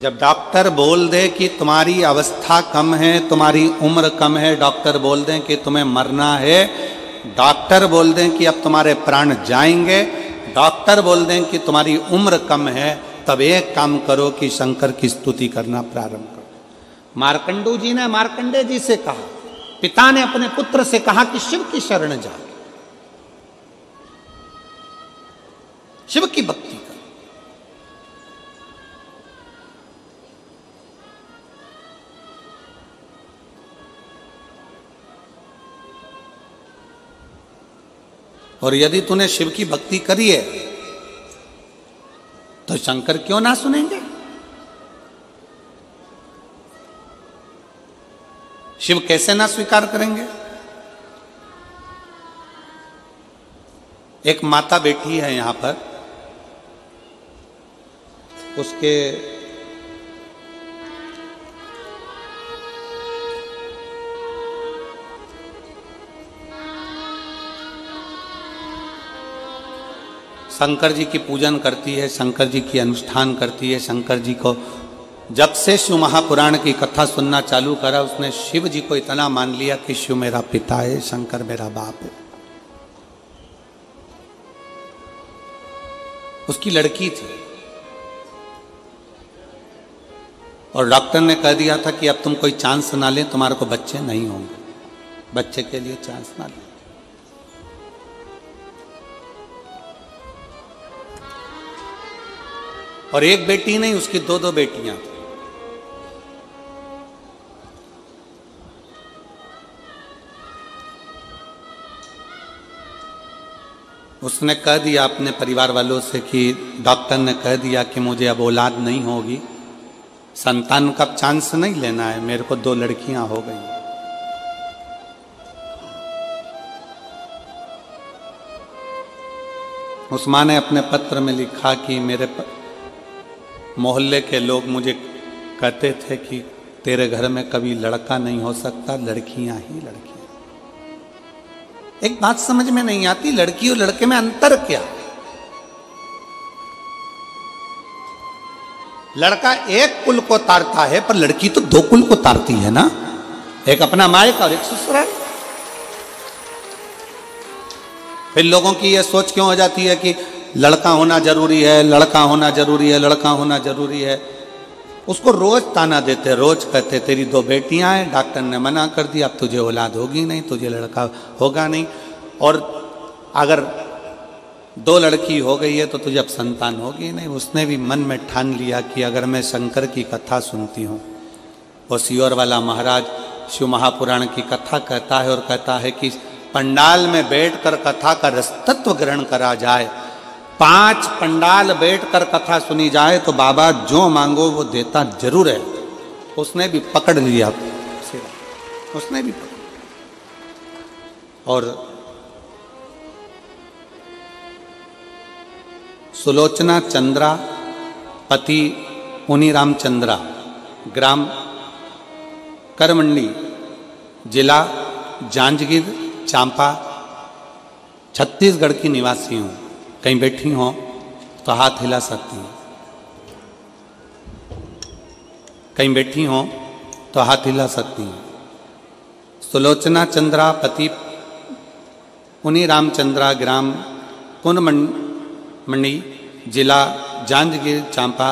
जब डॉक्टर बोल दे कि तुम्हारी अवस्था कम है, तुम्हारी उम्र कम है, डॉक्टर बोल दें कि तुम्हें मरना है, डॉक्टर बोल दें कि अब तुम्हारे प्राण जाएंगे, डॉक्टर बोल दें कि तुम्हारी उम्र कम है, तब एक काम करो कि शंकर की स्तुति करना प्रारंभ करो। मार्कंडू जी ने मार्कंडे जी से कहा, पिता ने अपने पुत्र से कहा कि शिव की शरण जा, शिव की भक्ति कर। और यदि तूने शिव की भक्ति करी है तो शंकर क्यों ना सुनेंगे? शिव कैसे ना स्वीकार करेंगे? एक माता बैठी है यहां पर, उसके शंकर जी की पूजन करती है, शंकर जी की अनुष्ठान करती है। शंकर जी को जब से शिव महापुराण की कथा सुनना चालू करा, उसने शिव जी को इतना मान लिया कि शिव मेरा पिता है, शंकर मेरा बाप है। उसकी लड़की थी और डॉक्टर ने कह दिया था कि अब तुम कोई चांस ना ले, तुम्हारे को बच्चे नहीं होंगे, बच्चे के लिए चांस ना ले। और एक बेटी नहीं, उसकी दो दो बेटियां थी। उसने कह दिया अपने परिवार वालों से कि डॉक्टर ने कह दिया कि मुझे अब औलाद नहीं होगी, संतान का चांस नहीं लेना है, मेरे को दो लड़कियां हो गई। उस मां ने अपने पत्र में लिखा कि मेरे मोहल्ले के लोग मुझे कहते थे कि तेरे घर में कभी लड़का नहीं हो सकता, लड़कियां ही लड़कियां। एक बात समझ में नहीं आती, लड़की और लड़के में अंतर क्या? लड़का एक कुल को तारता है, पर लड़की तो दो कुल को तारती है ना, एक अपना मायका और एक ससुराल। फिर लोगों की यह सोच क्यों हो जाती है कि लड़का होना जरूरी है, लड़का होना जरूरी है, लड़का होना जरूरी है। उसको रोज ताना देते, रोज कहते तेरी दो बेटियां हैं, डॉक्टर ने मना कर दिया, अब तुझे औलाद होगी नहीं, तुझे लड़का होगा नहीं, और अगर दो लड़की हो गई है तो तुझे अब संतान होगी नहीं। उसने भी मन में ठान लिया कि अगर मैं शंकर की कथा सुनती हूँ, वो सियोर वाला महाराज शिव महापुराण की कथा कहता है और कहता है कि पंडाल में बैठकर कथा का रसतत्व ग्रहण करा जाए, 5 पंडाल बैठकर कथा सुनी जाए तो बाबा जो मांगो वो देता जरूर है। उसने भी पकड़ लिया, उसने भी पकड़। और सुलोचना चंद्रा पति पुनी रामचंद्रा, ग्राम करमंडी, जिला जांजगीर चांपा, छत्तीसगढ़ की निवासी हूँ। कहीं बैठी हो तो हाथ हिला सकती हैं, कहीं बैठी हो तो हाथ हिला सकती हैं। सुलोचना चंद्रा पति पुनी रामचंद्रा, ग्राम कुनमंडी, जिला जांजगीर चांपा,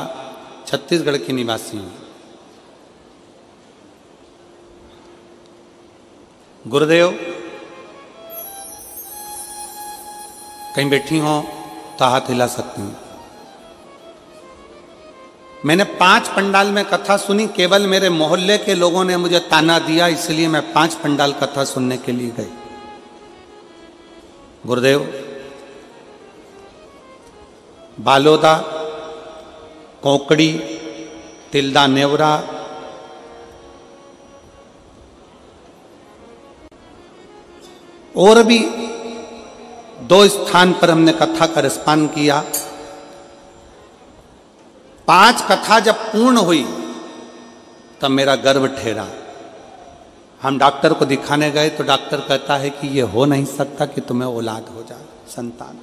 छत्तीसगढ़ की निवासी हूँ। गुरुदेव, कहीं बैठी हो तो हाथ हिला सकती हूँ। मैंने 5 पंडाल में कथा सुनी, केवल मेरे मोहल्ले के लोगों ने मुझे ताना दिया, इसलिए मैं 5 पंडाल कथा सुनने के लिए गई। गुरुदेव, बालोदा, कोकड़ी, तिल्दा नेवरा, और भी 2 स्थान पर हमने कथा का रसपान किया। 5 कथा जब पूर्ण हुई तब मेरा गर्व ठहरा। हम डॉक्टर को दिखाने गए तो डॉक्टर कहता है कि ये हो नहीं सकता कि तुम्हें औलाद हो जाए, संतान।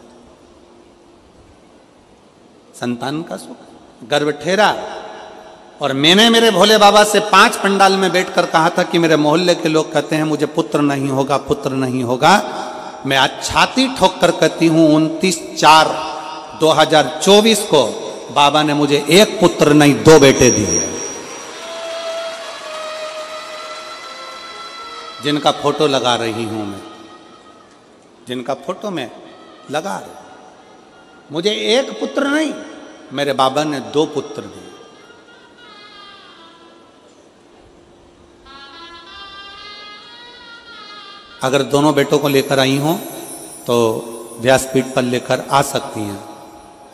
संतान का सुख, गर्भ ठहरा और मैंने मेरे भोले बाबा से 5 पंडाल में बैठकर कहा था कि मेरे मोहल्ले के लोग कहते हैं मुझे पुत्र नहीं होगा, पुत्र नहीं होगा। मैं आज छाती ठोक कर कहती हूं 29/4/2024 को बाबा ने मुझे 1 पुत्र नहीं 2 बेटे दिए, जिनका फोटो लगा रही हूं मैं, जिनका फोटो मैं लगा रही। मुझे 1 पुत्र नहीं, मेरे बाबा ने 2 पुत्र दिए। अगर दोनों बेटों को लेकर आई हो तो व्यासपीठ पर लेकर आ सकती हैं।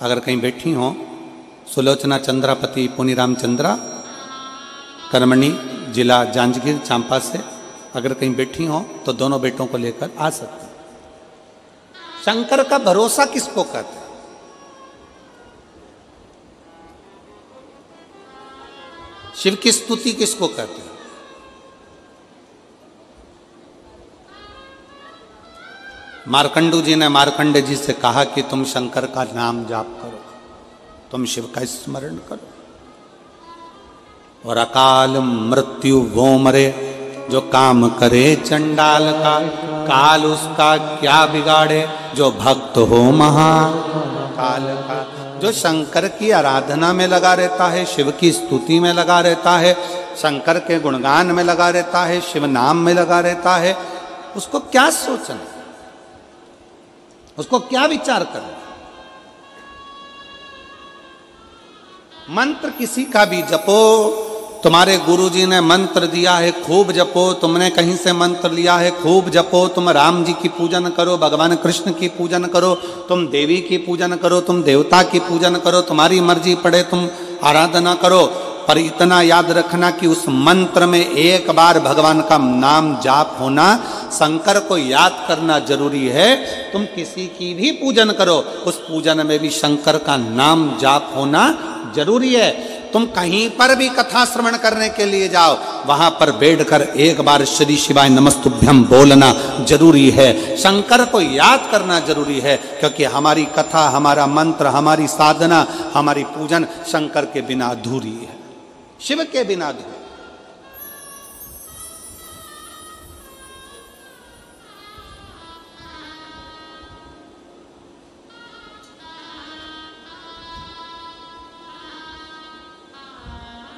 अगर कहीं बैठी हो, सुलोचना चंद्रापति पुनीराम चंद्रा, कर्मणी, जिला जांजगीर चांपा से अगर कहीं बैठी हो तो दोनों बेटों को लेकर आ सकती हैं। शंकर का भरोसा किसको कहते हैं? शिव की स्तुति किसको कहते हैं? मार्कंडू जी ने मार्कंडे जी से कहा कि तुम शंकर का नाम जाप करो, तुम शिव का स्मरण करो, और अकाल मृत्यु वो मरे जो काम करे चंडाल का, काल उसका क्या बिगाड़े जो भक्त हो महाकाल का। जो शंकर की आराधना में लगा रहता है, शिव की स्तुति में लगा रहता है, शंकर के गुणगान में लगा रहता है, शिव नाम में लगा रहता है, उसको क्या सोचना, उसको क्या विचार करना। मंत्र किसी का भी जपो, तुम्हारे गुरुजी ने मंत्र दिया है खूब जपो, तुमने कहीं से मंत्र लिया है खूब जपो। तुम राम जी की पूजन करो, भगवान कृष्ण की पूजन करो, तुम देवी की पूजन करो, तुम देवता की पूजन करो, तुम्हारी मर्जी पड़े तुम आराधना करो, पर इतना याद रखना कि उस मंत्र में एक बार भगवान का नाम जाप होना, शंकर को याद करना जरूरी है। तुम किसी की भी पूजन करो, उस पूजन में भी शंकर का नाम जाप होना जरूरी है। तुम कहीं पर भी कथा श्रवण करने के लिए जाओ, वहां पर बैठकर एक बार श्री शिवाय नमस्तुभ्यम बोलना जरूरी है, शंकर को याद करना जरूरी है, क्योंकि हमारी कथा, हमारा मंत्र, हमारी साधना, हमारी पूजन शंकर के बिना अधूरी है, शिव के बिना अधूरी।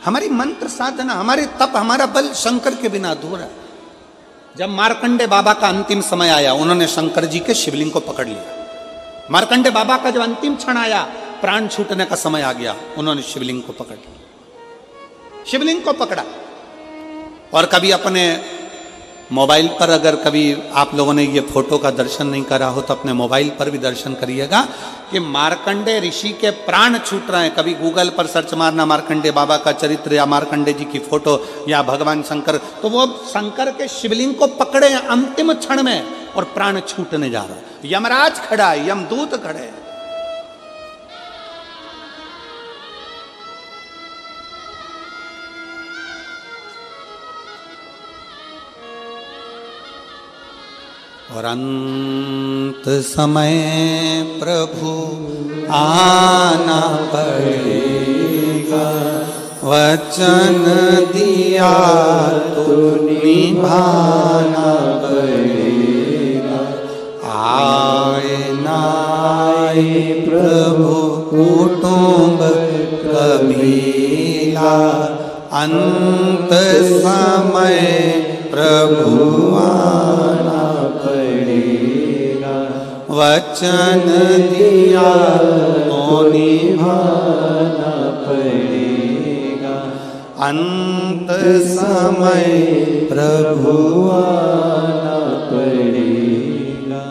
हमारी मंत्र साधना, हमारे तप, हमारा बल शंकर के बिना अधूरा है। जब मार्कंडे बाबा का अंतिम समय आया, उन्होंने शंकर जी के शिवलिंग को पकड़ लिया। मार्कंडे बाबा का जब अंतिम क्षण आया, प्राण छूटने का समय आ गया, उन्होंने शिवलिंग को पकड़ लिया, शिवलिंग को पकड़ा। और कभी अपने मोबाइल पर, अगर कभी आप लोगों ने ये फोटो का दर्शन नहीं करा हो तो अपने मोबाइल पर भी दर्शन करिएगा कि मार्कंडे ऋषि के प्राण छूट रहे हैं। कभी गूगल पर सर्च मारना मार्कंडे बाबा का चरित्र या मार्कंडे जी की फोटो या भगवान शंकर, तो वो शंकर के शिवलिंग को पकड़े अंतिम क्षण में और प्राण छूटने जा रहा है। यमराज खड़ा है, यमदूत खड़े हैं। और अंत समय प्रभु आना पड़ेगा, वचन दिया तो निभाना पड़ेगा। आए ना आए प्रभु कुटुंब कबीला, अंत समय प्रभु आना पड़ेगा, वचन दिया तो निभाना पड़ेगा। अंत समय प्रभु आना पड़ेगा।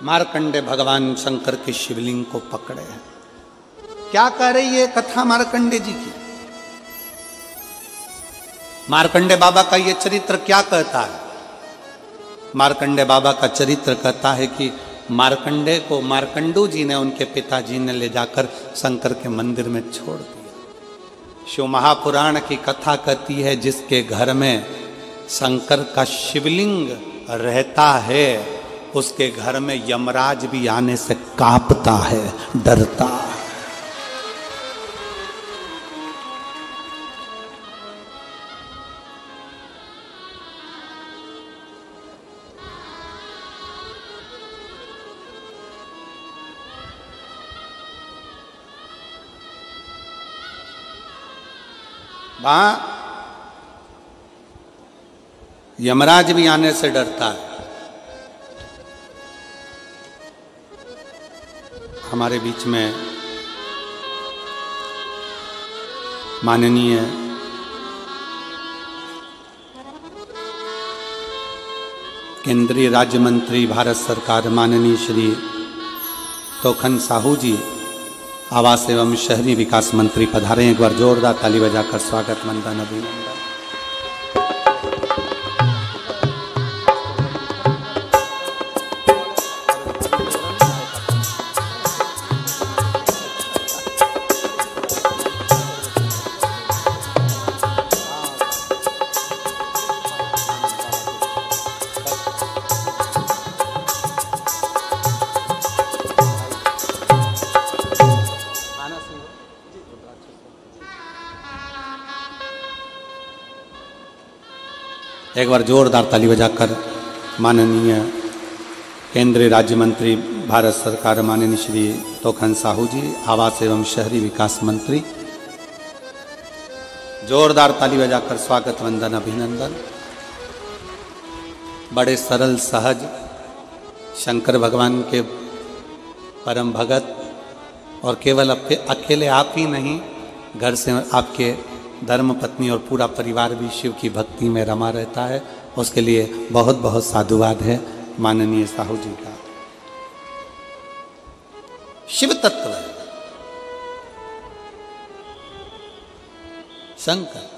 मार्कंडे भगवान शंकर के शिवलिंग को पकड़े हैं। क्या कह रही है कथा मार्कंडे जी की? मार्कंडे बाबा का ये चरित्र क्या कहता है? मार्कंडे बाबा का चरित्र कहता है कि मार्कंडे को मार्कंडू जी ने, उनके पिताजी ने ले जाकर शंकर के मंदिर में छोड़ दिया। शिव महापुराण की कथा कहती है जिसके घर में शंकर का शिवलिंग रहता है, उसके घर में यमराज भी आने से कांपता है, डरता है। वहां यमराज भी आने से डरता है। हमारे बीच में माननीय केंद्रीय राज्य मंत्री भारत सरकार माननीय श्री तोखन साहू जी आवास एवं शहरी विकास मंत्री पधारे। एक बार जोरदार ताली बजाकर स्वागत वंदन अभिनंदन। एक बार जोरदार ताली बजाकर माननीय केंद्रीय राज्य मंत्री भारत सरकार माननीय श्री तोखन साहू जी आवास एवं शहरी विकास मंत्री, जोरदार ताली बजाकर स्वागत वंदन अभिनंदन। बड़े सरल सहज शंकर भगवान के परम भगत और केवल आपके अकेले आप ही नहीं, घर से आपके धर्म पत्नी और पूरा परिवार भी शिव की भक्ति में रमा रहता है। उसके लिए बहुत बहुत साधुवाद है माननीय साहू जी का। शिव तत्व शंकर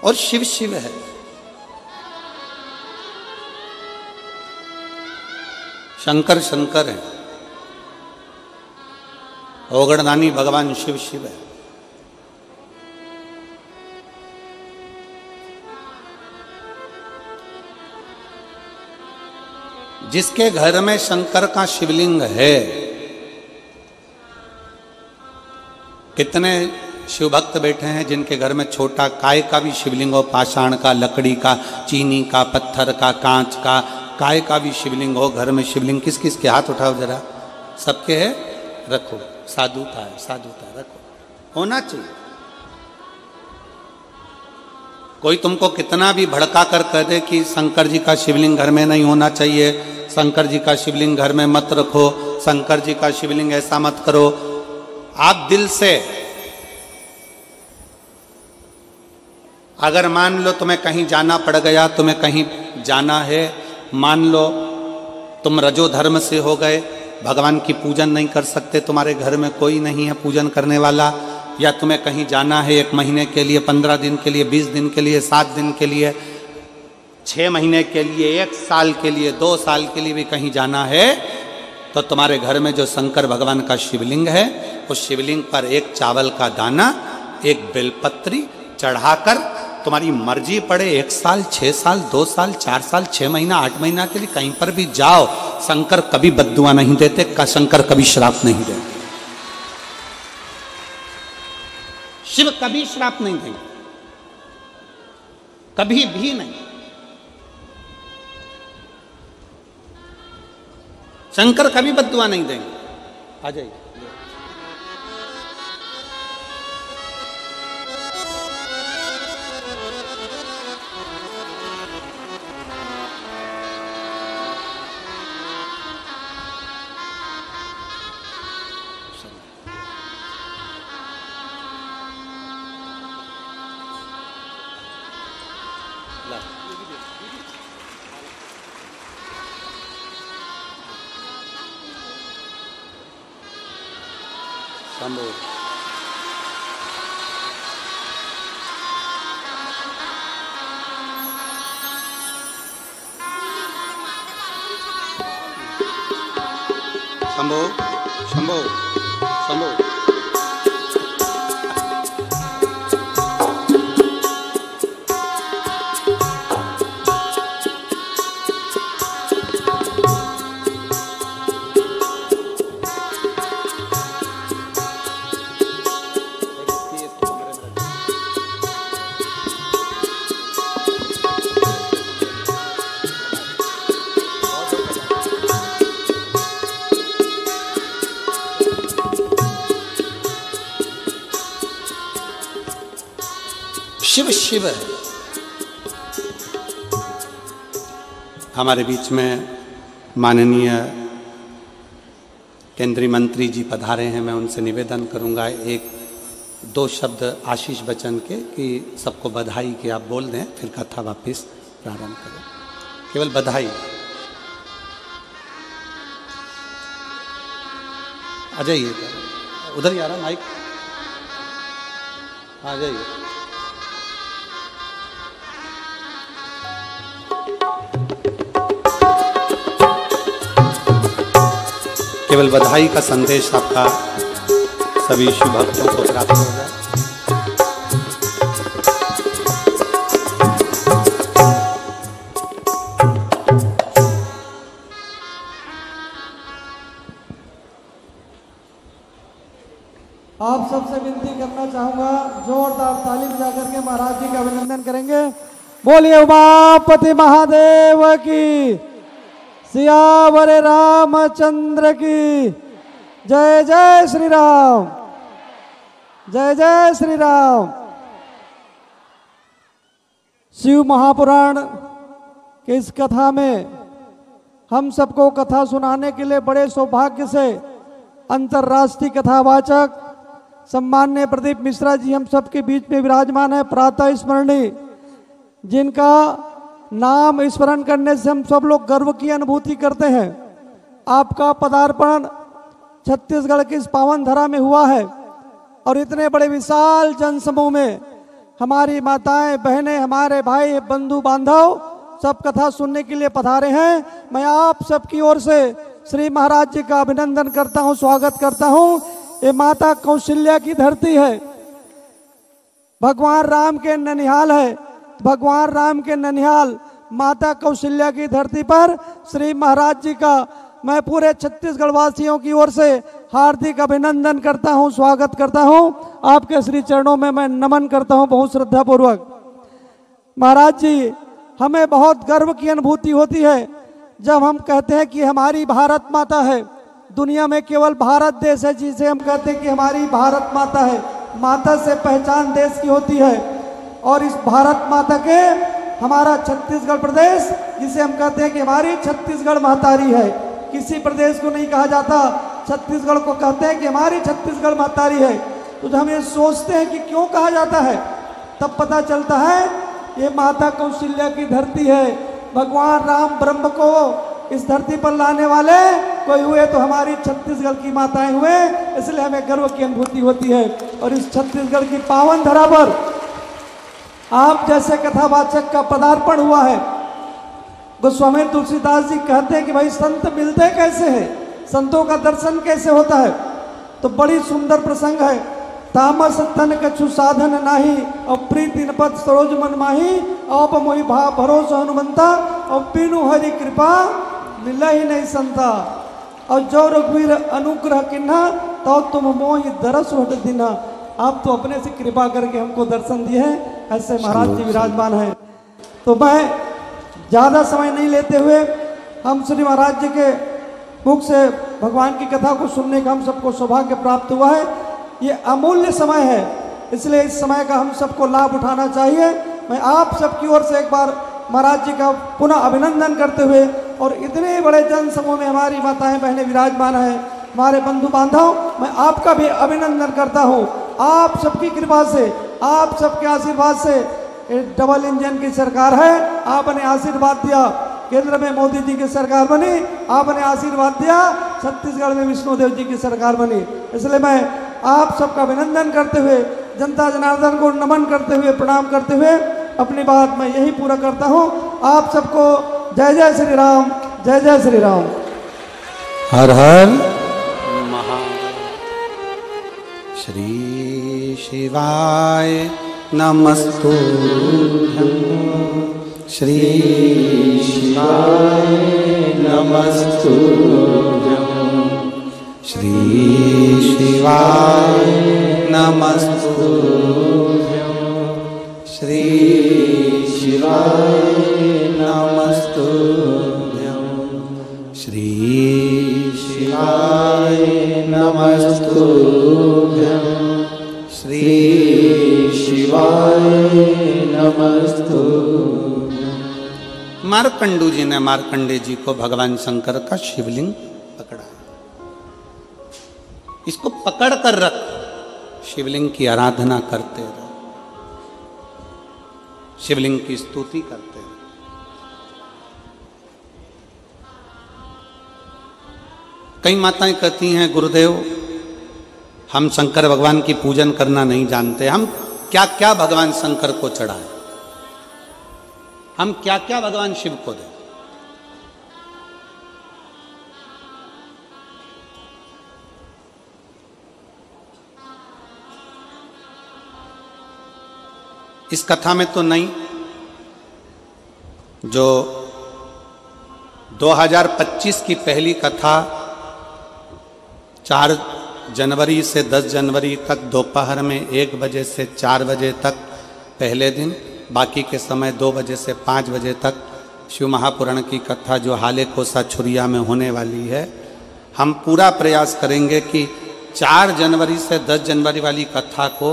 और शिव शिव है। शंकर शंकर है। ओगड़दानी भगवान शिव शिव है। जिसके घर में शंकर का शिवलिंग है, कितने शिव भक्त बैठे हैं जिनके घर में छोटा काय का भी शिवलिंग हो, पाषाण का, लकड़ी का, चीनी का, पत्थर का, कांच का, काय का भी शिवलिंग हो। घर में शिवलिंग किस किस के हाथ उठाओ जरा, सबके है, रखो। साधुता है, साधुता रखो, होना चाहिए। कोई तुमको कितना भी भड़का कर कह दे कि शंकर जी का शिवलिंग घर में नहीं होना चाहिए, शंकर जी का शिवलिंग घर में मत रखो, शंकर जी का शिवलिंग ऐसा मत करो, आप दिल से अगर मान लो तुम्हें कहीं जाना पड़ गया, तुम्हें कहीं जाना है, मान लो तुम रजो धर्म से हो गए, भगवान की पूजन नहीं कर सकते, तुम्हारे घर में कोई नहीं है पूजन करने वाला, या तुम्हें कहीं जाना है 1 महीने के लिए, 15 दिन के लिए, 20 दिन के लिए, 7 दिन के लिए, 6 महीने के लिए, 1 साल के लिए, 2 साल के लिए भी कहीं जाना है, तो तुम्हारे घर में जो शंकर भगवान का शिवलिंग है, उस शिवलिंग पर 1 चावल का दाना, 1 बेलपत्री चढ़ाकर तुम्हारी मर्जी पड़े 1 साल, 6 साल, 2 साल, 4 साल, 6 महीना, 8 महीना के लिए कहीं पर भी जाओ, शंकर कभी बद्दुआ नहीं देते, शंकर कभी श्राप नहीं देते, शिव कभी श्राप नहीं देंगे, कभी भी नहीं। शंकर कभी बद्दुआ नहीं देंगे। आ जाइए। शंभो शंभो शंभो शंभो। शिव शिव है। हमारे बीच में माननीय केंद्रीय मंत्री जी पधारे हैं। मैं उनसे निवेदन करूंगा एक दो शब्द आशीष बच्चन के कि सबको बधाई कि आप बोल दें, फिर कथा वापस प्रारंभ करें। केवल बधाई। आ जाइए, उधर ही आ रहा माइक, आ जाइए। केवल बधाई का संदेश आपका सभी शिव भक्तों को प्राप्त होगा। आप सबसे विनती करना चाहूंगा, जोरदार ताली बजा करके महाराज जी का अभिनंदन करेंगे। बोलिए उमापति महादेव की, सियावर रामचंद्र की जय। जय श्री राम, जय जय श्री राम। शिव महापुराण के इस कथा में हम सबको कथा सुनाने के लिए बड़े सौभाग्य से अंतर्राष्ट्रीय कथावाचक सम्माननीय प्रदीप मिश्रा जी हम सबके बीच में विराजमान है, प्रातः स्मरणीय, जिनका नाम स्मरण करने से हम सब लोग गर्व की अनुभूति करते हैं। आपका पदार्पण छत्तीसगढ़ की इस पावन धरा में हुआ है और इतने बड़े विशाल जनसमूह में हमारी माताएं, बहनें, हमारे भाई, बंधु बांधव सब कथा सुनने के लिए पधारे हैं। मैं आप सबकी ओर से श्री महाराज जी का अभिनंदन करता हूं, स्वागत करता हूं। ये माता कौशल्या की धरती है, भगवान राम के ननिहाल है। भगवान राम के ननिहाल माता कौशल्या की धरती पर श्री महाराज जी का मैं पूरे छत्तीसगढ़ वासियों की ओर से हार्दिक अभिनंदन करता हूं, स्वागत करता हूं। आपके श्री चरणों में मैं नमन करता हूं बहुत श्रद्धा पूर्वक। महाराज जी, हमें बहुत गर्व की अनुभूति होती है जब हम कहते हैं कि हमारी भारत माता है। दुनिया में केवल भारत देश है जिसे हम कहते हैं कि हमारी भारत माता है। माता से पहचान देश की होती है और इस भारत माता के हमारा छत्तीसगढ़ प्रदेश, जिसे हम कहते हैं कि हमारी छत्तीसगढ़ महतारी है। किसी प्रदेश को नहीं कहा जाता, छत्तीसगढ़ को कहते हैं कि हमारी छत्तीसगढ़ महतारी है। तो जब हम ये सोचते हैं कि क्यों कहा जाता है, तब पता चलता है ये माता कौशल्या की धरती है। भगवान राम ब्रह्म को इस धरती पर लाने वाले कोई हुए तो हमारी छत्तीसगढ़ की माताएं हुए, इसलिए हमें गर्व की अनुभूति होती है। और इस छत्तीसगढ़ की पावन धरा पर आप जैसे कथावाचक का पदार्पण हुआ है। गोस्वामी तुलसीदास जी कहते हैं कि भाई संत मिलते कैसे हैं, संतों का दर्शन कैसे होता है। तो बड़ी सुंदर प्रसंग है। तामस तन कछु साधन नाही, और प्रीति पद सरोज मन माही, औप मोहि भाव भरोसा हनुमंता, और बिनु हरि कृपा मिला ही नहीं संता। और जो रघुवीर अनुग्रह किन्हा, तो तुम मोहि दरस वट दिना। आप तो अपने से कृपा करके हमको दर्शन दिए हैं, ऐसे महाराज जी विराजमान है। तो मैं ज़्यादा समय नहीं लेते हुए हम श्री महाराज जी के मुख से भगवान की कथा को सुनने का हम सबको सौभाग्य प्राप्त हुआ है। ये अमूल्य समय है, इसलिए इस समय का हम सबको लाभ उठाना चाहिए। मैं आप सबकी ओर से एक बार महाराज जी का पुनः अभिनंदन करते हुए, और इतने बड़े जन समूह में हमारी माताएं बहनें विराजमान हैं, हमारे बंधु बांधव, मैं आपका भी अभिनंदन करता हूँ। आप सबकी कृपा से, आप सबके आशीर्वाद से डबल इंजन की सरकार है। आपने आशीर्वाद दिया, केंद्र में मोदी जी की सरकार बनी, आपने आशीर्वाद दिया, छत्तीसगढ़ में विष्णुदेव जी की सरकार बनी। इसलिए मैं आप सबका अभिनंदन करते हुए, जनता जनार्दन को नमन करते हुए, प्रणाम करते हुए अपनी बात मैं यही पूरा करता हूँ। आप सबको जय जय श्री राम, जय जय श्री राम। हर हर महादेव। श्री शिवाय नमस्तुभ्यं, श्री शिवाय नमस्तुभ्यं, श्री शिवाय नमस्तुभ्यं, श्री शिवाय नमस्तुभ्यं, श्री शिवाय नमस्तुभ्यं, श्री शिवाय नमस्तु। मार्कंडू जी ने मार्कंडे जी को भगवान शंकर का शिवलिंग पकड़ा, इसको पकड़ कर रख, शिवलिंग की आराधना करते रहो, शिवलिंग की स्तुति करते रहो। कई माताएं कहती हैं गुरुदेव हम शंकर भगवान की पूजन करना नहीं जानते, हम क्या क्या भगवान शंकर को चढ़ाएं, हम क्या क्या भगवान शिव को दें। इस कथा में तो नहीं, जो 2025 की पहली कथा 4 जनवरी से 10 जनवरी तक दोपहर में 1 बजे से 4 बजे तक पहले दिन, बाकी के समय 2 बजे से 5 बजे तक शिव महापुराण की कथा जो हाले कोसा छुरिया में होने वाली है। हम पूरा प्रयास करेंगे कि 4 जनवरी से 10 जनवरी वाली कथा को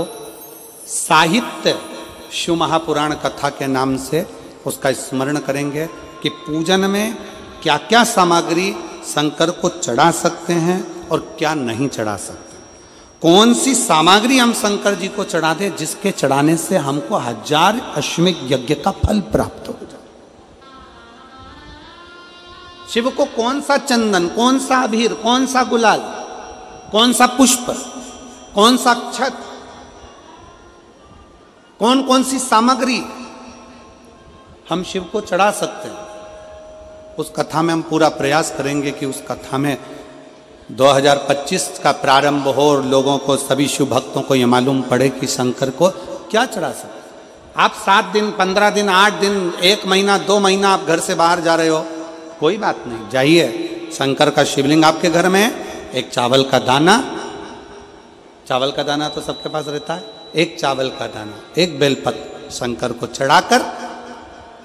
साहित्य शिव महापुराण कथा के नाम से उसका स्मरण करेंगे कि पूजन में क्या क्या सामग्री शंकर को चढ़ा सकते हैं और क्या नहीं चढ़ा सकते, कौन सी सामग्री हम शंकर जी को चढ़ा दें जिसके चढ़ाने से हमको 1000 अश्वमेध यज्ञ का फल प्राप्त हो जाए। शिव को कौन सा चंदन, कौन सा अबीर, कौन सा गुलाल, कौन सा पुष्प, कौन सा अक्षत, कौन कौन सी सामग्री हम शिव को चढ़ा सकते हैं, उस कथा में हम पूरा प्रयास करेंगे कि उस कथा में 2025 का प्रारंभ हो और लोगों को, सभी शिव भक्तों को ये मालूम पड़े कि शंकर को क्या चढ़ा सकते। आप 7 दिन, 15 दिन, 8 दिन, 1 महीना, 2 महीना आप घर से बाहर जा रहे हो, कोई बात नहीं, जाइए, शंकर का शिवलिंग आपके घर में है, एक चावल का दाना, चावल का दाना तो सबके पास रहता है, एक चावल का दाना, एक बेलपत्र शंकर को चढ़ाकर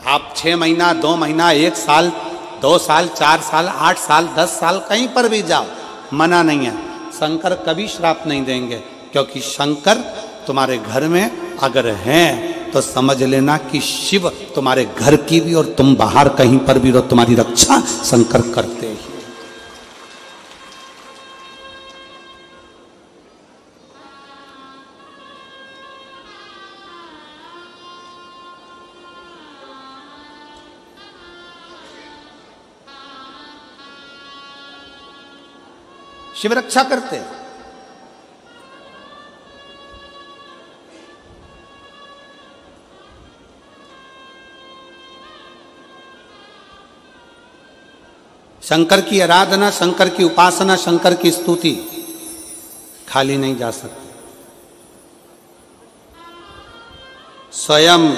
आप 6 महीना, 2 महीना, 1 साल, 2 साल, 4 साल, 8 साल, 10 साल कहीं पर भी जाओ, मना नहीं है, शंकर कभी श्राप नहीं देंगे, क्योंकि शंकर तुम्हारे घर में अगर हैं तो समझ लेना कि शिव तुम्हारे घर की भी और तुम बाहर कहीं पर भी रहो, तुम्हारी रक्षा शंकर करते ही। शिव रक्षा करते हैं। शंकर की आराधना, शंकर की उपासना, शंकर की स्तुति खाली नहीं जा सकती। स्वयं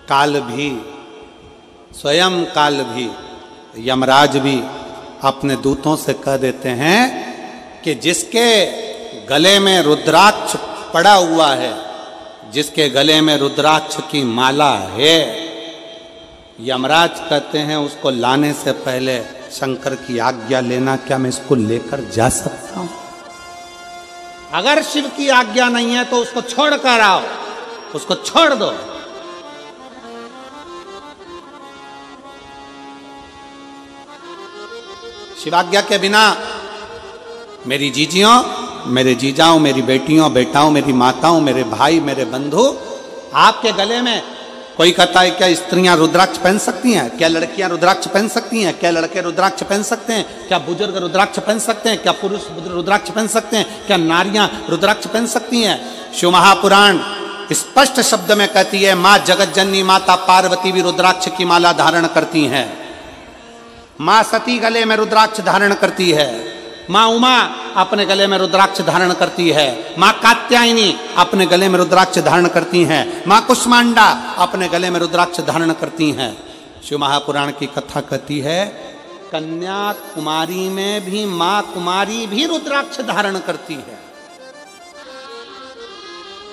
काल भी, स्वयं काल भी, यमराज भी अपने दूतों से कह देते हैं कि जिसके गले में रुद्राक्ष पड़ा हुआ है, जिसके गले में रुद्राक्ष की माला है, यमराज कहते हैं उसको लाने से पहले शंकर की आज्ञा लेना, क्या मैं इसको लेकर जा सकता हूं? अगर शिव की आज्ञा नहीं है तो उसको छोड़ कर आओ, उसको छोड़ दो। शिवाज्ञा के बिना मेरी जीजियों, मेरे जीजाओं, मेरी बेटियों, बेटाओं, मेरी माताओं, मेरे भाई, मेरे बंधु, आपके गले में कोई कहता है क्या स्त्रियां रुद्राक्ष पहन सकती हैं? क्या लड़कियां रुद्राक्ष पहन सकती हैं? क्या लड़के रुद्राक्ष पहन सकते हैं? क्या बुजुर्ग रुद्राक्ष पहन सकते हैं? क्या पुरुष रुद्राक्ष पहन सकते हैं? क्या नारियां रुद्राक्ष पहन सकती हैं? शिव महापुराण स्पष्ट शब्द में कहती है, मां जगत जननी माता पार्वती भी रुद्राक्ष की माला धारण करती हैं। मां सती गले में रुद्राक्ष धारण करती है। मां उमा अपने गले में रुद्राक्ष धारण करती है। मां कात्यायनी अपने गले में रुद्राक्ष धारण करती हैं। मां कुष्मांडा अपने गले में रुद्राक्ष धारण करती हैं। शिव महापुराण की कथा कहती है, कन्याकुमारी में भी मां कुमारी भी रुद्राक्ष धारण करती है।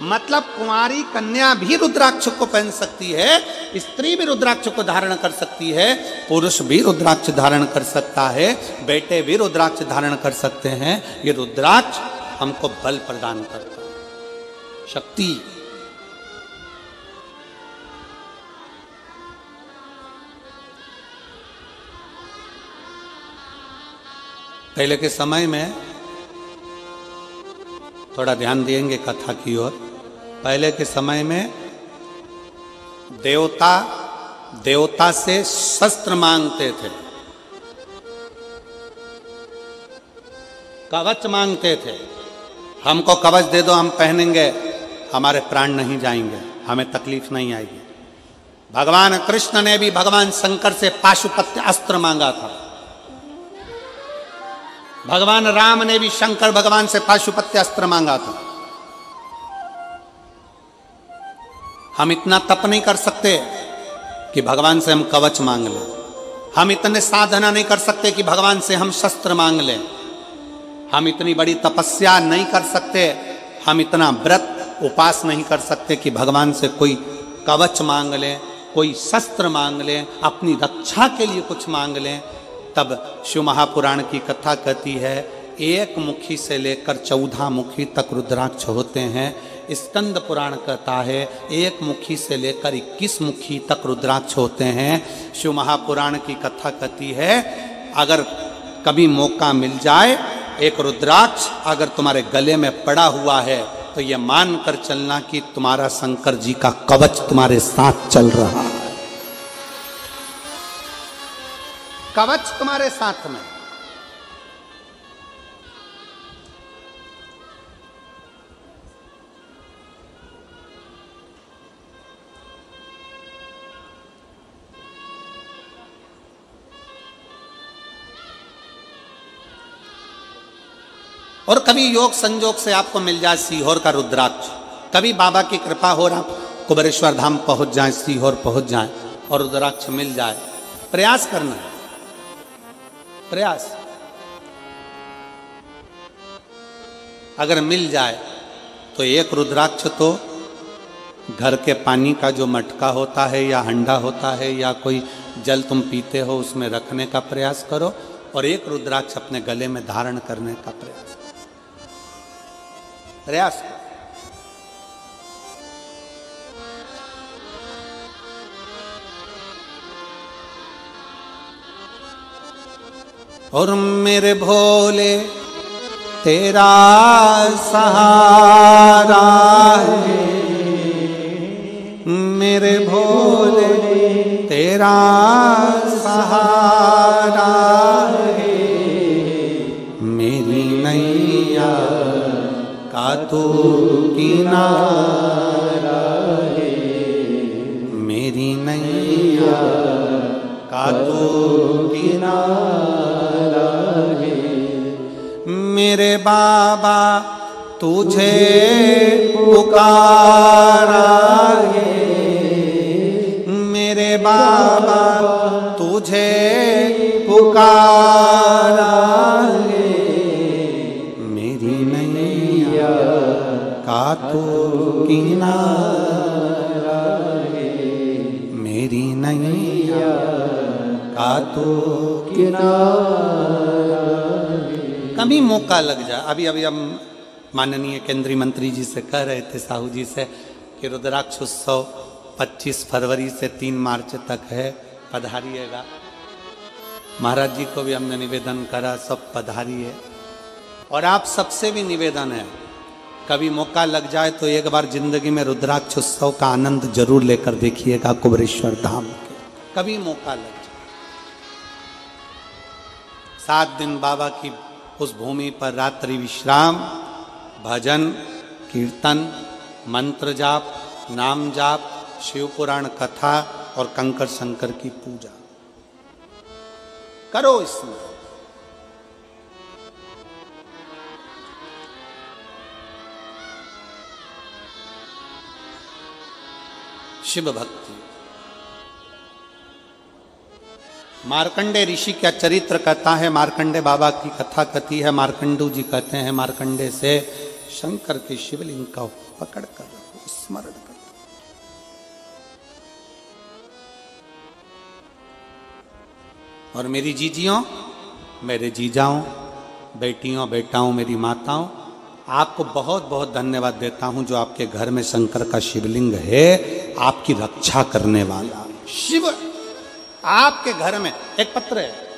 मतलब कुमारी कन्या भी रुद्राक्ष को पहन सकती है, स्त्री भी रुद्राक्ष को धारण कर सकती है, पुरुष भी रुद्राक्ष धारण कर सकता है, बेटे भी रुद्राक्ष धारण कर सकते हैं। ये रुद्राक्ष हमको बल प्रदान करता है, शक्ति। पहले के समय में थोड़ा ध्यान देंगे कथा की ओर। पहले के समय में देवता से शस्त्र मांगते थे, कवच मांगते थे। हमको कवच दे दो, हम पहनेंगे, हमारे प्राण नहीं जाएंगे, हमें तकलीफ नहीं आएगी। भगवान कृष्ण ने भी भगवान शंकर से पाशुपत्य अस्त्र मांगा था। भगवान राम ने भी शंकर भगवान से पाशुपत्य अस्त्र मांगा था। हम इतना तप नहीं कर सकते कि भगवान से हम कवच मांग लें। हम इतने साधना नहीं कर सकते कि भगवान से हम शस्त्र मांग लें। हम इतनी बड़ी तपस्या नहीं कर सकते, हम इतना व्रत उपास नहीं कर सकते कि भगवान से कोई कवच मांग लें, कोई शस्त्र मांग लें, अपनी रक्षा के लिए कुछ मांग लें। तब शिव महापुराण की कथा कहती है, एक मुखी से लेकर 14 मुखी तक रुद्राक्ष होते हैं। स्कंद पुराण कहता है एक मुखी से लेकर 21 मुखी तक रुद्राक्ष होते हैं। शिव महापुराण की कथा कहती है, अगर कभी मौका मिल जाए, एक रुद्राक्ष अगर तुम्हारे गले में पड़ा हुआ है तो यह मान कर चलना कि तुम्हारा शंकर जी का कवच तुम्हारे साथ चल रहा है, कवच तुम्हारे साथ में। और कभी योग संजोग से आपको मिल जाए सीहोर का रुद्राक्ष, कभी बाबा की कृपा हो रहा कुबेरेश्वर धाम पहुंच जाए, सीहोर पहुंच जाए और रुद्राक्ष मिल जाए, प्रयास करना है, प्रयास। अगर मिल जाए तो एक रुद्राक्ष तो घर के पानी का जो मटका होता है या हंडा होता है या कोई जल तुम पीते हो उसमें रखने का प्रयास करो, और एक रुद्राक्ष अपने गले में धारण करने का प्रयास करो। और मेरे भोले तेरा सहारा है, मेरे भोले तेरा सहारा है, मेरी नैया का तू किनारा है, मेरी नैया का तू किनारा है। मेरे बाबा तुझे पुकारा है, मेरे बाबा तुझे पुकारा है, मेरी नैया का तू किनारा है, मेरी नैया का तू किनारा है। कभी मौका लग जाए। अभी हम माननीय केंद्रीय मंत्री जी से कह रहे थे, साहू जी से, कि रुद्राक्ष उत्सव 25 फरवरी से 3 मार्च तक है, पधारिएगा। महाराज जी को भी हमने निवेदन करा, सब पधारिए। और आप सबसे भी निवेदन है, कभी मौका लग जाए तो एक बार जिंदगी में रुद्राक्ष उत्सव का आनंद जरूर लेकर देखिएगा कुबेरेश्वर धाम के, कभी मौका लग जाए। 7 दिन बाबा की उस भूमि पर रात्रि विश्राम, भजन कीर्तन, मंत्र जाप, नाम जाप, शिव पुराण कथा और कंकर शंकर की पूजा करो। इसमें शिव भक्ति। मार्कंडे ऋषि का चरित्र कहता है, मार्कंडे बाबा की कथा कहती है, मार्कंडू जी कहते हैं, मार्कंडे से शंकर के शिवलिंग का पकड़ कर स्मरण कर। और मेरी जीजियों, मेरे जीजाओं, बेटियों बेटाओं, मेरी माताओं, आपको बहुत बहुत धन्यवाद देता हूं जो आपके घर में शंकर का शिवलिंग है, आपकी रक्षा करने वाला शिव आपके घर में। एक पत्र है,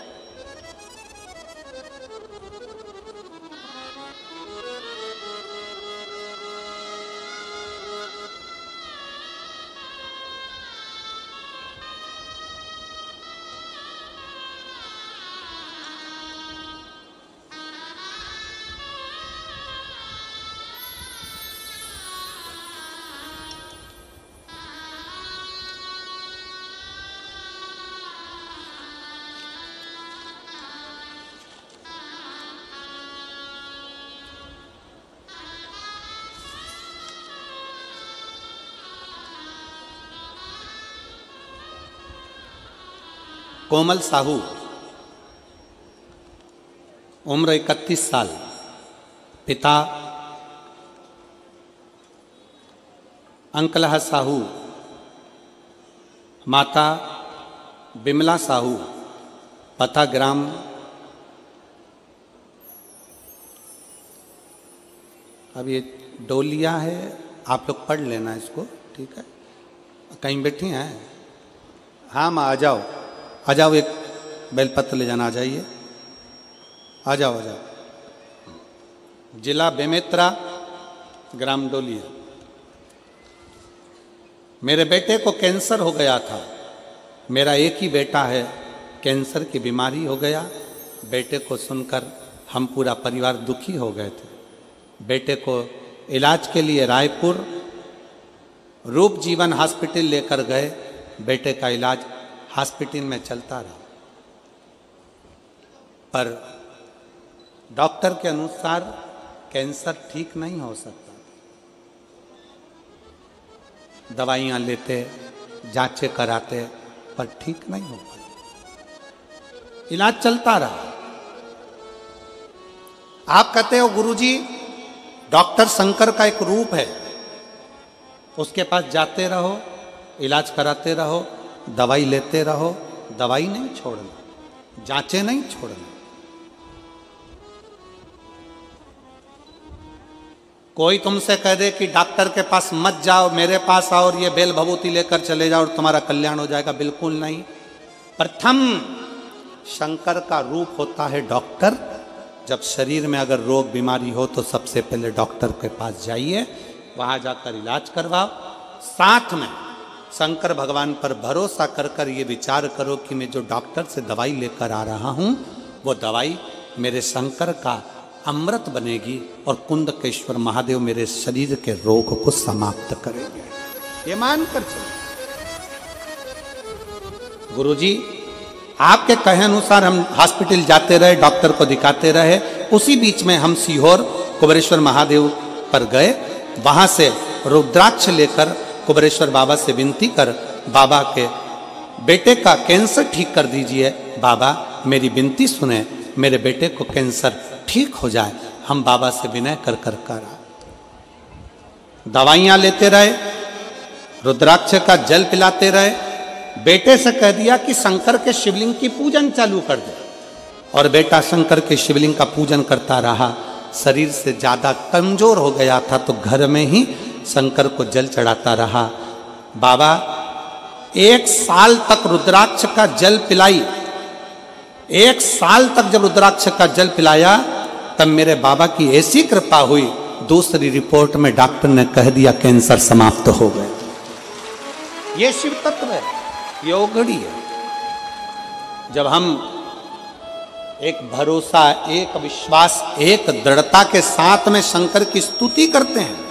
कोमल साहू, उम्र 31 साल, पिता अंकलह साहू, माता बिमला साहू, पता ग्राम अब ये डोलिया है, आप लोग पढ़ लेना इसको, ठीक है। कहीं बैठी हैं? हाँ माँ आ जाओ, आ जाओ, एक बेलपत्र ले जाना, आ जाइए, आ जाओ, आ जाओ। जिला बेमेत्रा, ग्राम डोलिया। मेरे बेटे को कैंसर हो गया था, मेरा एक ही बेटा है, कैंसर की बीमारी हो गया। बेटे को सुनकर हम पूरा परिवार दुखी हो गए थे। बेटे को इलाज के लिए रायपुर रूप जीवन हॉस्पिटल लेकर गए। बेटे का इलाज हॉस्पिटल में चलता रहा, पर डॉक्टर के अनुसार कैंसर ठीक नहीं हो सकता। दवाइयां लेते, जांचें कराते, पर ठीक नहीं हो पाती। इलाज चलता रहा। आप कहते हो गुरुजी डॉक्टर शंकर का एक रूप है, उसके पास जाते रहो, इलाज कराते रहो, दवाई लेते रहो, दवाई नहीं छोड़ना, जांचें नहीं छोड़ना। कोई तुमसे कह दे कि डॉक्टर के पास मत जाओ, मेरे पास आओ और ये बेल भभूति लेकर चले जाओ और तुम्हारा कल्याण हो जाएगा, बिल्कुल नहीं। प्रथम शंकर का रूप होता है डॉक्टर। जब शरीर में अगर रोग बीमारी हो तो सबसे पहले डॉक्टर के पास जाइए, वहां जाकर इलाज करवाओ। साथ में शंकर भगवान पर भरोसा कर कर ये विचार करो कि मैं जो डॉक्टर से दवाई लेकर आ रहा हूं वो दवाई मेरे शंकर का अमृत बनेगी और कुंदकेश्वर महादेव मेरे शरीर के रोग को समाप्त करेंगे। ये मानकर चलो। गुरुजी आपके कहे अनुसार हम हॉस्पिटल जाते रहे, डॉक्टर को दिखाते रहे। उसी बीच में हम सीहोर कुबेरेश्वर महादेव पर गए। वहां से रुद्राक्ष लेकर कुबेरेश्वर बाबा से विनती कर, बाबा के बेटे का कैंसर ठीक कर दीजिए। बाबा मेरी विनती सुने, मेरे बेटे को कैंसर ठीक हो जाए। हम बाबा से विनय कर कर करा, दवाइयां लेते रहे, रुद्राक्ष का जल पिलाते रहे। बेटे से कह दिया कि शंकर के शिवलिंग की पूजन चालू कर दे, और बेटा शंकर के शिवलिंग का पूजन करता रहा। शरीर से ज्यादा कमजोर हो गया था तो घर में ही शंकर को जल चढ़ाता रहा। बाबा 1 साल तक रुद्राक्ष का जल पिलाई। 1 साल तक जब रुद्राक्ष का जल पिलाया तब मेरे बाबा की ऐसी कृपा हुई, दूसरी रिपोर्ट में डॉक्टर ने कह दिया कैंसर समाप्त हो गए। ये शिव तत्व है, ये ओघड़ी है। जब हम एक भरोसा, एक विश्वास, एक दृढ़ता के साथ में शंकर की स्तुति करते हैं,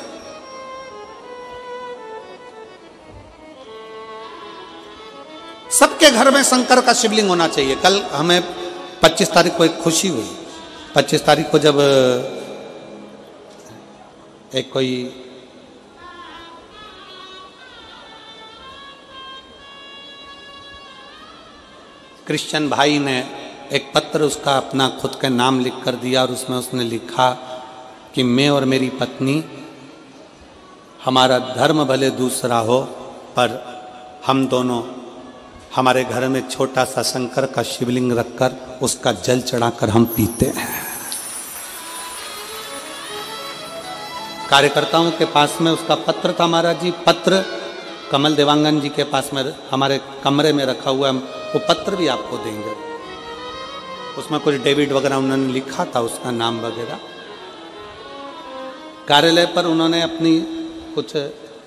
सबके घर में शंकर का शिवलिंग होना चाहिए। कल हमें 25 तारीख को एक खुशी हुई। 25 तारीख को जब एक कोई क्रिश्चियन भाई ने एक पत्र उसका अपना खुद का नाम लिख कर दिया, और उसमें उसने लिखा कि मैं और मेरी पत्नी, हमारा धर्म भले दूसरा हो पर हम दोनों हमारे घर में छोटा सा शंकर का शिवलिंग रखकर उसका जल चढ़ाकर हम पीते हैं। कार्यकर्ताओं के पास में उसका पत्र था महाराज जी। पत्र कमल देवांगन जी के पास में हमारे कमरे में रखा हुआ है, हम वो पत्र भी आपको देंगे। उसमें कुछ डेविड वगैरह उन्होंने लिखा था, उसका नाम वगैरह। कार्यालय पर उन्होंने अपनी कुछ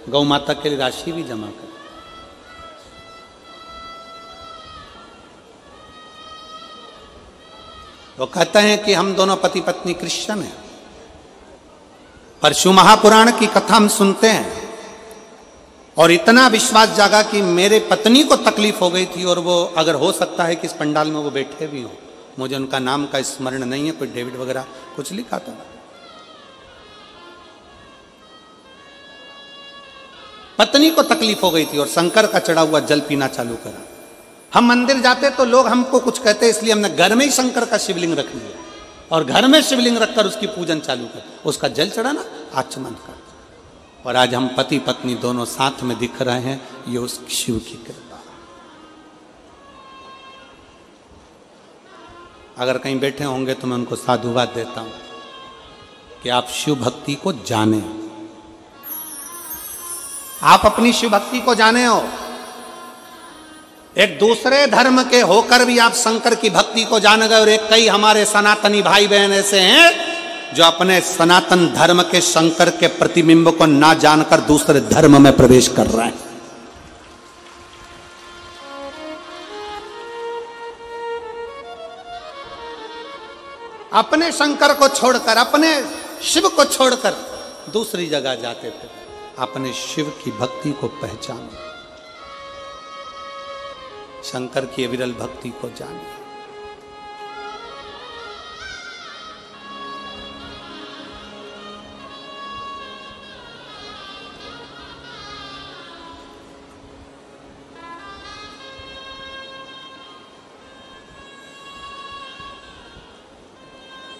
गौ माता के लिए राशि भी जमा कर। वो कहते हैं कि हम दोनों पति पत्नी क्रिश्चियन हैं, पर शिव महापुराण की कथा हम सुनते हैं और इतना विश्वास जागा कि मेरे पत्नी को तकलीफ हो गई थी, और वो अगर हो सकता है कि इस पंडाल में वो बैठे भी हों, मुझे उनका नाम का स्मरण नहीं है, कोई डेविड वगैरह कुछ लिखा था। पत्नी को तकलीफ हो गई थी और शंकर का चढ़ा हुआ जल पीना चालू करा। हम मंदिर जाते तो लोग हमको कुछ कहते, इसलिए हमने घर में ही शंकर का शिवलिंग रख लिया और घर में शिवलिंग रखकर उसकी पूजन चालू कर, उसका जल चढ़ाना आचमन कर। और आज हम पति पत्नी दोनों साथ में दिख रहे हैं, ये उस शिव की कृपा। अगर कहीं बैठे होंगे तो मैं उनको साधुवाद देता हूं कि आप शिव भक्ति को जाने, आप अपनी शिव भक्ति को जाने हो। एक दूसरे धर्म के होकर भी आप शंकर की भक्ति को जान गए, और एक कई हमारे सनातनी भाई बहन ऐसे हैं जो अपने सनातन धर्म के शंकर के प्रतिबिंब को ना जानकर दूसरे धर्म में प्रवेश कर रहे हैं। अपने शंकर को छोड़कर, अपने शिव को छोड़कर दूसरी जगह जाते थे। अपने शिव की भक्ति को पहचानो, शंकर की विरल भक्ति को जानिए।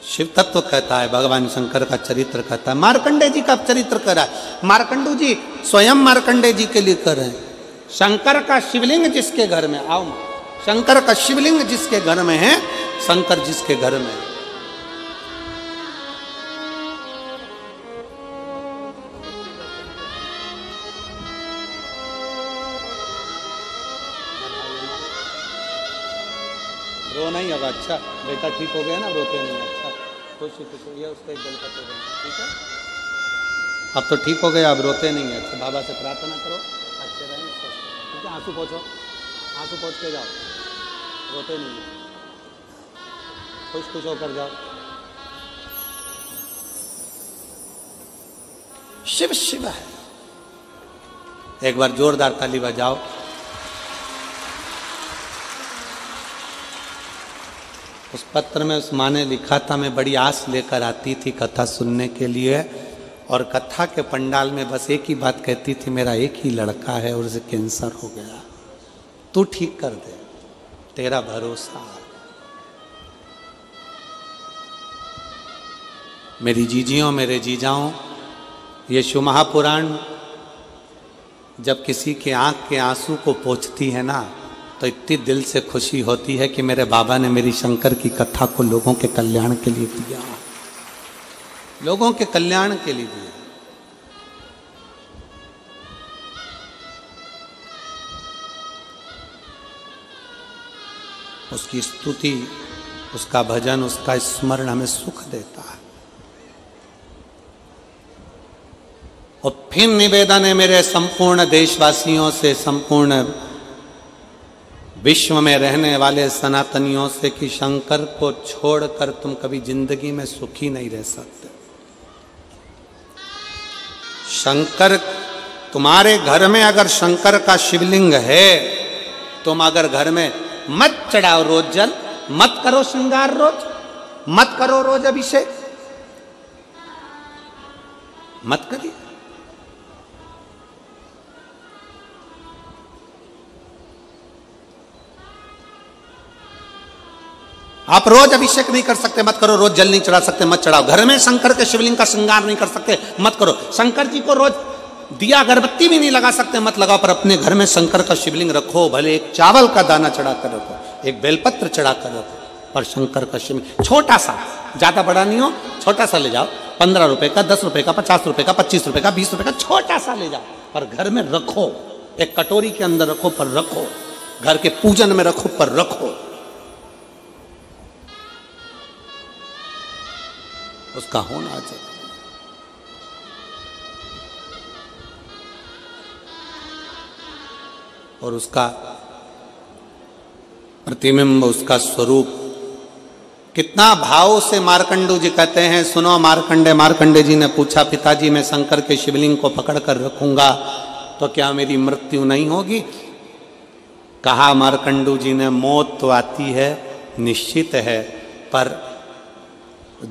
शिव तत्व कहता है, भगवान शंकर का चरित्र कहता है। मार्कंडे जी का चरित्र कर रहा है, मार्कंडू जी स्वयं मार्कंडे जी के लिए कर रहे हैं। शंकर का शिवलिंग जिसके घर में, आओ शंकर का शिवलिंग जिसके घर में है, शंकर जिसके घर में है, रो नहीं होगा। अच्छा बेटा ठीक हो गया ना, रोते नहीं। अच्छा खुश ये उसका एक गल पत्र देना, ठीक है। अब तो ठीक हो गया, अब रोते नहीं है। अच्छा बाबा से प्रार्थना करो अच्छे रहें, ठीक है। आंसू पोंछो, आंसू पोंछ के जाओ, रोते नहीं है, खुश खुश होकर जाओ। शिव शिव है। एक बार जोरदार ताली बजाओ। उस पत्र में उस माँ ने लिखा था, मैं बड़ी आस लेकर आती थी कथा सुनने के लिए, और कथा के पंडाल में बस एक ही बात कहती थी, मेरा एक ही लड़का है और उसे कैंसर हो गया, तू ठीक कर दे, तेरा भरोसा। मेरी जीजियों, मेरे जीजाओं, ये शिव महापुराण जब किसी के आंख के आंसू को पोंछती है ना, तो इतनी दिल से खुशी होती है कि मेरे बाबा ने मेरी शंकर की कथा को लोगों के कल्याण के लिए दिया, लोगों के कल्याण के लिए दिया। उसकी स्तुति, उसका भजन, उसका स्मरण हमें सुख देता है। और फिर निवेदन है मेरे संपूर्ण देशवासियों से, संपूर्ण विश्व में रहने वाले सनातनियों से, कि शंकर को छोड़कर तुम कभी जिंदगी में सुखी नहीं रह सकते। शंकर, तुम्हारे घर में अगर शंकर का शिवलिंग है, तुम अगर घर में मत चढ़ाओ रोज जल, मत करो श्रृंगार रोज, मत करो रोज अभिषेक, मत करिए। आप रोज अभिषेक नहीं कर सकते, मत करो। रोज जल नहीं चढ़ा सकते, मत चढ़ाओ। घर में शंकर के शिवलिंग का श्रृंगार नहीं कर सकते, मत करो। शंकर जी को रोज दिया अगरबत्ती भी नहीं लगा सकते, मत लगाओ। पर अपने घर में शंकर का शिवलिंग रखो, भले एक चावल का दाना चढ़ा कर रखो, एक बेलपत्र चढ़ा कर रखो, और शंकर का शिवलिंग छोटा सा, ज्यादा बड़ा नहीं हो, छोटा सा ले जाओ, 15 रुपए का, 10 रुपए का, 50 रुपए का, 25 रुपए का, 20 रुपए का, छोटा सा ले जाओ, पर घर में रखो, एक कटोरी के अंदर रखो, पर रखो, घर के पूजन में रखो, पर रखो। उसका होना चाहिए। और उसका प्रतिबिंब, उसका स्वरूप कितना भाव से मार्कंडू जी कहते हैं, सुनो मार्कंडे जी ने पूछा, पिताजी मैं शंकर के शिवलिंग को पकड़ कर रखूंगा तो क्या मेरी मृत्यु नहीं होगी? कहा मार्कंडू जी ने, मौत तो आती है, निश्चित है, पर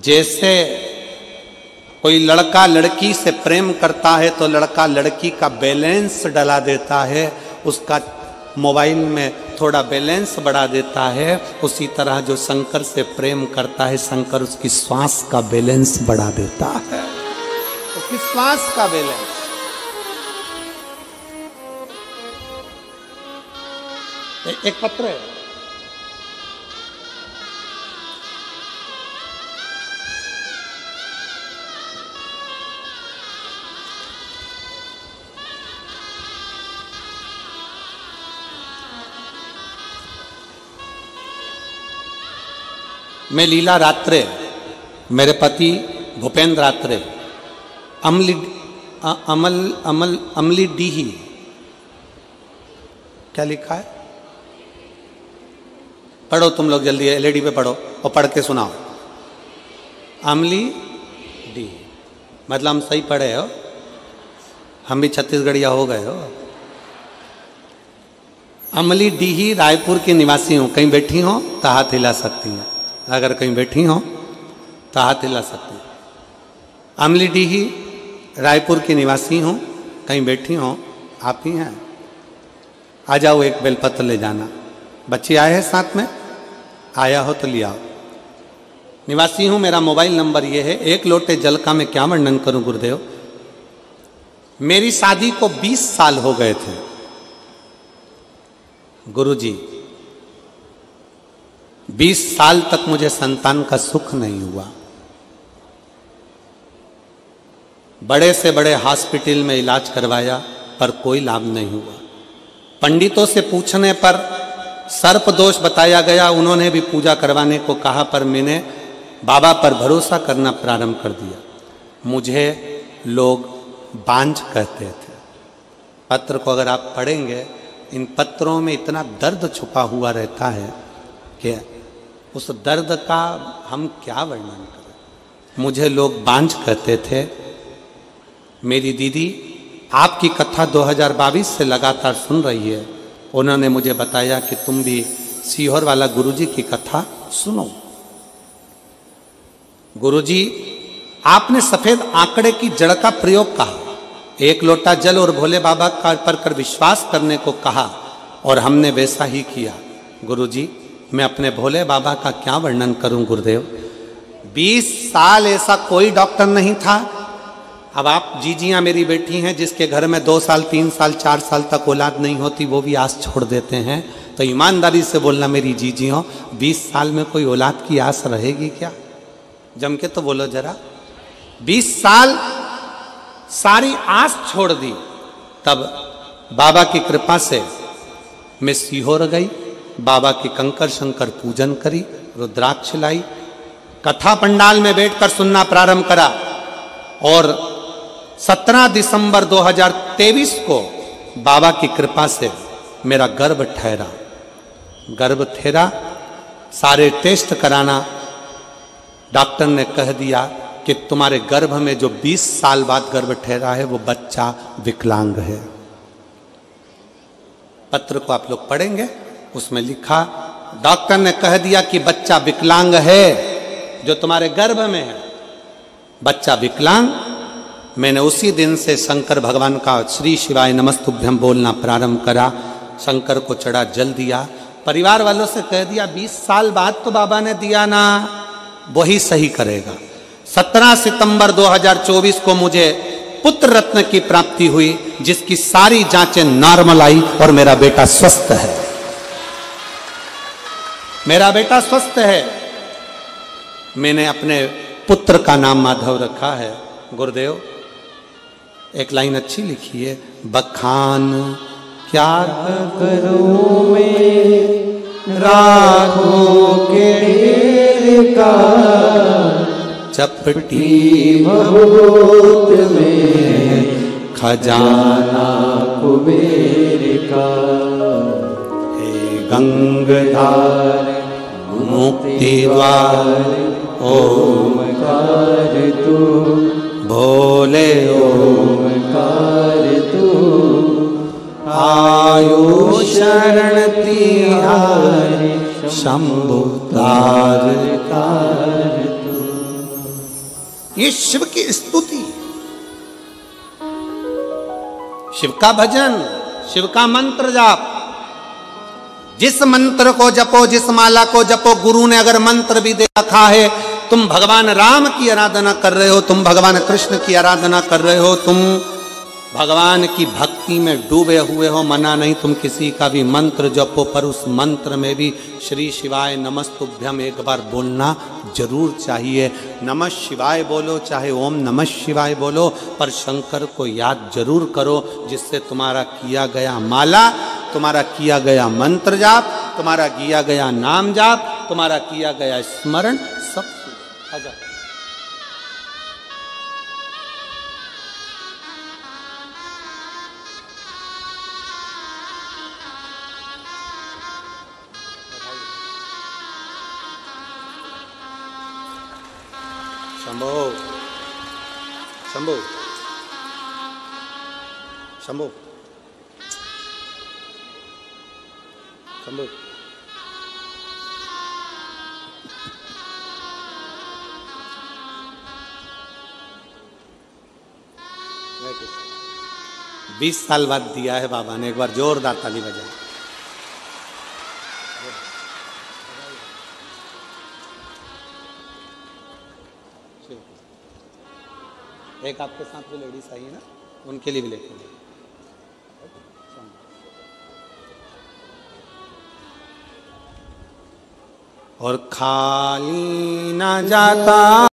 जैसे कोई लड़का लड़की से प्रेम करता है तो लड़का लड़की का बैलेंस डला देता है, उसका मोबाइल में थोड़ा बैलेंस बढ़ा देता है, उसी तरह जो शंकर से प्रेम करता है, शंकर उसकी श्वास का बैलेंस बढ़ा देता है, उसकी श्वास का बैलेंस। एक पत्र है, मैं लीला रात्रे, मेरे पति भूपेंद्र रात्रे, अमली डीही, क्या लिखा है? पढ़ो तुम लोग जल्दी, एलईडी पे पढ़ो और पढ़ के सुनाओ। अमली डी, मतलब हम सही पढ़े हो, हम भी छत्तीसगढ़िया हो गए हो। अमली डीही रायपुर की निवासी हूँ, कहीं बैठी हो तो हाथ हिला सकती हैं, अगर कहीं बैठी हो तो हाथ हिला सकती हैं। अमली डीही रायपुर की निवासी हूँ, कहीं बैठी हो, आप ही हैं, आ जाओ, एक बेलपत्र ले जाना। बच्चे आए हैं साथ में, आया हो तो ले आओ। निवासी हूँ, मेरा मोबाइल नंबर ये है। एक लोटे जल का मैं क्या वर्णन करूं गुरुदेव। मेरी शादी को 20 साल हो गए थे गुरुजी, 20 साल तक मुझे संतान का सुख नहीं हुआ। बड़े से बड़े हॉस्पिटल में इलाज करवाया पर कोई लाभ नहीं हुआ। पंडितों से पूछने पर सर्प दोष बताया गया, उन्होंने भी पूजा करवाने को कहा, पर मैंने बाबा पर भरोसा करना प्रारंभ कर दिया। मुझे लोग बांझ कहते थे। पत्र को अगर आप पढ़ेंगे, इन पत्रों में इतना दर्द छुपा हुआ रहता है कि उस दर्द का हम क्या वर्णन करें। मुझे लोग बांझ कहते थे। मेरी दीदी आपकी कथा 2022 से लगातार सुन रही है, उन्होंने मुझे बताया कि तुम भी सीहोर वाला गुरुजी की कथा सुनो। गुरुजी आपने सफेद आंकड़े की जड़ का प्रयोग कहा, एक लोटा जल और भोले बाबा का पर कर विश्वास करने को कहा, और हमने वैसा ही किया। गुरुजी मैं अपने भोले बाबा का क्या वर्णन करूं गुरुदेव। 20 साल ऐसा कोई डॉक्टर नहीं था। अब आप जीजियां मेरी बेटी हैं, जिसके घर में 2 साल 3 साल 4 साल तक औलाद नहीं होती, वो भी आस छोड़ देते हैं। तो ईमानदारी से बोलना मेरी जीजियों, 20 साल में कोई औलाद की आस रहेगी क्या? जम के तो बोलो जरा। 20 साल सारी आस छोड़ दी। तब बाबा की कृपा से मैं सीहोर गई, बाबा की कंकर शंकर पूजन करी, रुद्राक्ष लाई, कथा पंडाल में बैठकर सुनना प्रारंभ करा, और 17 दिसंबर 2023 को बाबा की कृपा से मेरा गर्भ ठहरा। गर्भ ठहरा, सारे टेस्ट कराना, डॉक्टर ने कह दिया कि तुम्हारे गर्भ में जो 20 साल बाद गर्भ ठहरा है वो बच्चा विकलांग है। पत्र को आप लोग पढ़ेंगे, उसमें लिखा डॉक्टर ने कह दिया कि बच्चा विकलांग है, जो तुम्हारे गर्भ में है बच्चा विकलांग। मैंने उसी दिन से शंकर भगवान का श्री शिवाय नमस्तुभ्यम बोलना प्रारंभ करा, शंकर को चढ़ा जल दिया, परिवार वालों से कह दिया 20 साल बाद तो बाबा ने दिया ना, वही सही करेगा। 17 सितंबर 2024 को मुझे पुत्र रत्न की प्राप्ति हुई, जिसकी सारी जांचें नॉर्मल आई और मेरा बेटा स्वस्थ है। मेरा बेटा स्वस्थ है। मैंने अपने पुत्र का नाम माधव रखा है। गुरुदेव एक लाइन अच्छी लिखी है, बखान क्या करूं मैं राखों के ढेर का, चपटी बहुत में खजाना कुबेर का। हे गंगाधार मुक्ति द्वार ओमकार तू, भोले ओमकार तू, आयु शरण तिहारी शंभु तार तार तू। ये शिव की स्तुति, शिव का भजन, शिव का मंत्र जाप। जिस मंत्र को जपो, जिस माला को जपो, गुरु ने अगर मंत्र भी दे रखा है, तुम भगवान राम की आराधना कर रहे हो, तुम भगवान कृष्ण की आराधना कर रहे हो, तुम भगवान की भक्ति में डूबे हुए हो, मना नहीं तुम किसी का भी मंत्र जपो, पर उस मंत्र में भी श्री शिवाय नमस्तुभ्यम एक बार बोलना जरूर चाहिए। नमः शिवाय बोलो, चाहे ओम नमः शिवाय बोलो, पर शंकर को याद जरूर करो, जिससे तुम्हारा किया गया माला, तुम्हारा किया गया मंत्र जाप, तुम्हारा किया गया नाम जाप, तुम्हारा किया गया स्मरण सब आजा। शंभो शंभो शंभो शंभो। बीस साल बाद दिया है बाबा ने, एक बार जोरदार ताली बजाए। एक आपके साथ जो लेडीज आई है ना, उनके लिए भी लेते हैं। और खाली ना जाता